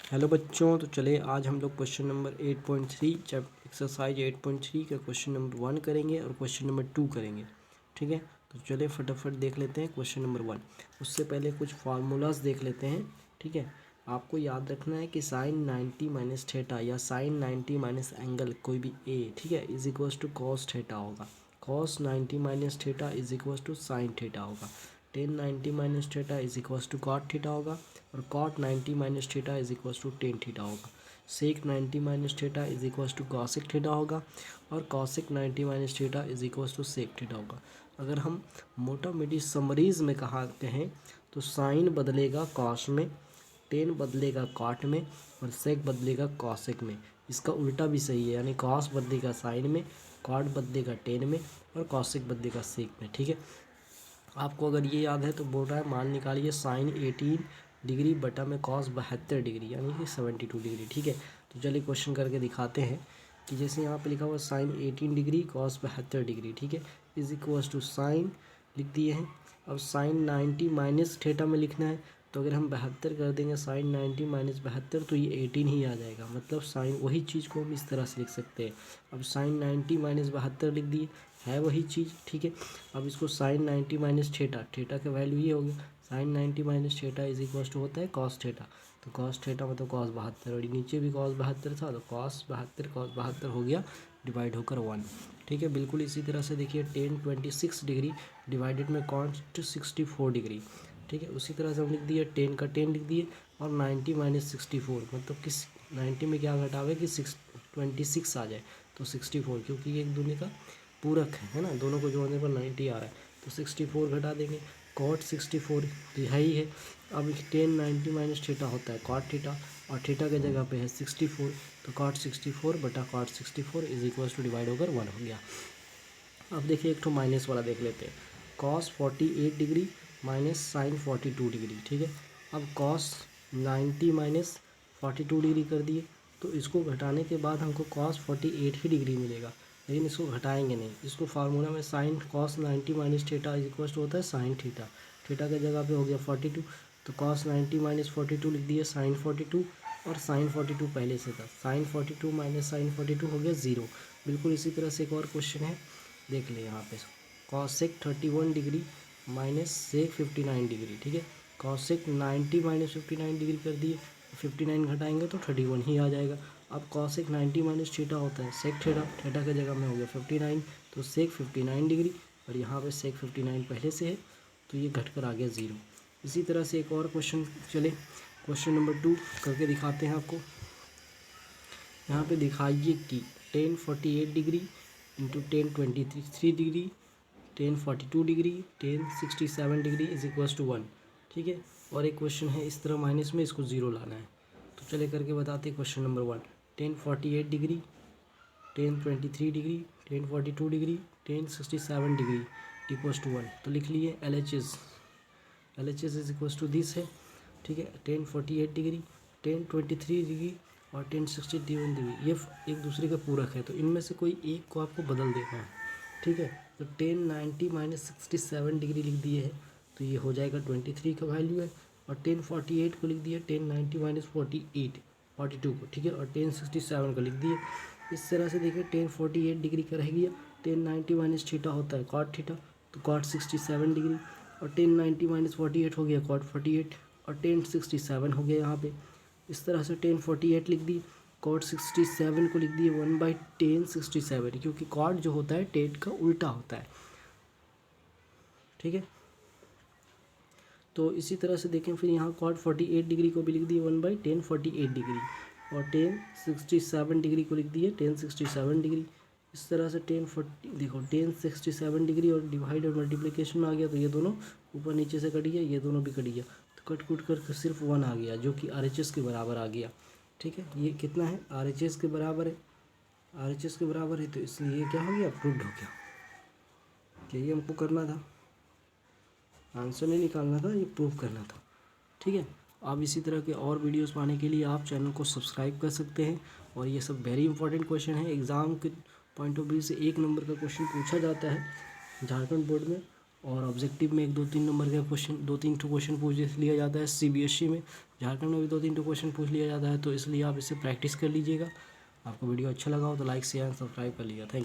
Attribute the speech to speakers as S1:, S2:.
S1: Hello बच्चों, तो चले आज हम लोग क्वेश्चन नंबर 8.3 एक्सरसाइज 8.3 का क्वेश्चन नंबर 1 करेंगे और क्वेश्चन नंबर 2 करेंगे। ठीक है, तो चले फटाफट देख लेते हैं क्वेश्चन नंबर 1। उससे पहले कुछ फार्मूलाज देख लेते हैं। ठीक है, आपको याद रखना है कि साइन 90 माइनस थीटा या साइन 90 माइनस एंगल कोई भी ए, ठीक है, is equals to cos theta होगा। Cos 90 minus theta is equals to sine theta होगा। Tan 90 minus theta is equals to cot theta होगा और cot 90 minus theta is equals to tan theta होगा। Sec 90 minus theta is equals to cosec theta होगा और cosec 90 minus theta is equals to sec theta होगा। अगर हम मोटा मोटी समरीज में कहते हैं तो साइन बदलेगा कॉस में, टेन बदलेगा कॉट में और सेक बदलेगा कॉसिक में। इसका उल्टा भी सही है, यानी कॉस बदलेगा साइन में, कॉट बदलेगा टेन में और कॉसिक बदलेगा सेक में। ठीक है, आपको अगर ये याद है तो बोल रहा है मान निकालिए साइन 18 डिग्री बटा में कॉस 72 डिग्री यानी कि 72 डिग्री। ठीक है, तो चलिए क्वेश्चन करके दिखाते हैं कि जैसे यहाँ पे लिखा हुआ साइन 18 डिग्री कॉस 72 डिग्री, ठीक है, इज इक्वल्स टू साइन लिख दिए हैं। अब साइन 90 माइनस थीटा में लिखना है, तो अगर हम 72 कर देंगे साइन 90 माइनस 72 तो ये 18 ही आ जाएगा। मतलब साइन वही चीज़ को हम इस तरह से लिख सकते हैं। अब साइन 90 माइनस 72 लिख दिए, है वही चीज़। ठीक है, अब इसको साइन 90 माइनस थीटा, थीटा का वैल्यू ये हो गया sine 90 minus theta is equals to होता है कॉस थीटा। तो कॉस थीटा मतलब कॉस 72 और नीचे भी कॉस 72 था, तो कॉस 72 हो गया डिवाइड होकर 1। ठीक है, बिल्कुल इसी तरह से देखिए टेन 26 डिग्री डिवाइडेड में कॉस 64 डिग्री। ठीक है, उसी तरह से हम लिख दिए टेन का 10 लिख दिए और 90 माइनस 64 मतलब किस 90 में क्या घटावे कि 26 आ जाए तो 64, क्योंकि ये एक दूसरे का पूरक है ना, दोनों को जोड़ने पर 90 आ रहा है तो 64 घटा देंगे। कॉट 64 रिहाई है। अब टेन 90 माइनस थीटा होता है कॉट थीटा और थीटा के जगह पे है 64, तो कॉट 64 बटा cot 64 is equals to divide होकर 1 हो गया। अब देखिए एक तो माइनस वाला देख लेते हैं, cos 48 degree minus sine 42 degree. ठीक है, अब कॉस 90 माइनस 42 डिग्री कर दिए, तो इसको घटाने के बाद हमको कॉस 48 ही डिग्री मिलेगा, लेकिन इसको घटाएंगे नहीं। इसको फार्मूला में sine cos 90 minus theta is equal to होता है साइन थीटा, थीटा के जगह पे हो गया 42, तो कॉस 90 माइनस 42 लिख दिए साइन 42 और साइन 42 पहले से था, साइन 42 माइनस साइन 42 हो गया 0। बिल्कुल इसी तरह से एक और क्वेश्चन है, देख ले यहाँ पे cosec 31 degree minus sec 59 degree. ठीक है, कॉसेक 90 माइनस 59 डिग्री कर दिए, 59 घटाएंगे तो 31 ही आ जाएगा। अब कॉसेक 90 माइनस थीटा होता है सेक थीटा, थीटा के जगह में हो गया 59, तो सेक 59 डिग्री और यहाँ पे सेक 59 पहले से है तो ये घट कर आ गया 0। इसी तरह से एक और क्वेश्चन चले, क्वेश्चन नंबर 2 करके दिखाते हैं आपको। यहाँ पे दिखाइए कि tan 48 degree into tan 23 degree, tan 42 degree, tan 67 degree is equals to 1। ठीक है, और एक क्वेश्चन है इस तरह माइनस में, इसको 0 लाना है। तो चले करके बताते हैं question number 1। Tan 48 degree, tan 23 degree, tan 42 degree, tan 67 degree equals to 1। तो लिख लिए L H S is equals to this है। ठीक है, टेन 48 डिग्री, टेन 23 डिग्री और टेन 67 डिग्री ये एक दूसरे का पूरक है, तो इनमें से कोई एक को आपको बदल देना है। ठीक है, तो टेन 90 माइनस 67 डिग्री लिख दिए है, तो ये हो जाएगा 23 का वैल्यू है। और टेन 48 को लिख दिए टेन 90 माइनस 42 को। ठीक है, और टेन 67 को लिख दिए। इस तरह से देखिए टेन 48 डिग्री का रह गया, टेन 90 माइनस थीटा होता है कॉट थीटा, तो कॉट 67 डिग्री और टेन 90 माइनस 48 हो गया कॉट 48 और टेन 67 हो गया यहाँ पे। इस तरह से टेन 48 लिख दी, कॉट 67 को लिख दिए 1/टेन 67, क्योंकि कॉट जो होता है टेन का उल्टा होता है। ठीक है, तो इसी तरह से देखें फिर यहाँ कॉट 48 डिग्री को भी लिख दिए 1/टेन 48 डिग्री और टेन 67 डिग्री को लिख दिए टेन 67 डिग्री। इस तरह से टेन 40 देखो टेन 67 डिग्री और डिवाइड और मल्टीप्लिकेशन में आ गया, तो ये दोनों ऊपर नीचे से कट गया, ये दोनों भी कट गया, तो कट कुट कर सिर्फ 1 आ गया जो कि RHS के बराबर आ गया। ठीक है, ये कितना है RHS के बराबर है, RHS के बराबर है, तो इसलिए ये क्या हो गया प्रूव्ड हो गया। यही हमको करना था, आंसर नहीं निकालना था, ये प्रूव करना था। ठीक है, आप इसी तरह के और वीडियोस पाने के लिए आप चैनल को सब्सक्राइब कर सकते हैं। और ये सब वेरी इंपॉर्टेंट क्वेश्चन है, एग्ज़ाम के पॉइंट ऑफ व्यू से 1 नंबर का क्वेश्चन पूछा जाता है झारखंड बोर्ड में, और ऑब्जेक्टिव में 1 2 3 नंबर का क्वेश्चन 2 3 क्वेश्चन पूछ लिया जाता है। CBSE में, झारखंड में भी 2 3 क्वेश्चन पूछ लिया जाता है, तो इसलिए आप इससे प्रैक्टिस कर लीजिएगा। आपको वीडियो अच्छा लगा हो तो लाइक शेयर एंड सब्सक्राइब कर लीजिएगा। Thank you.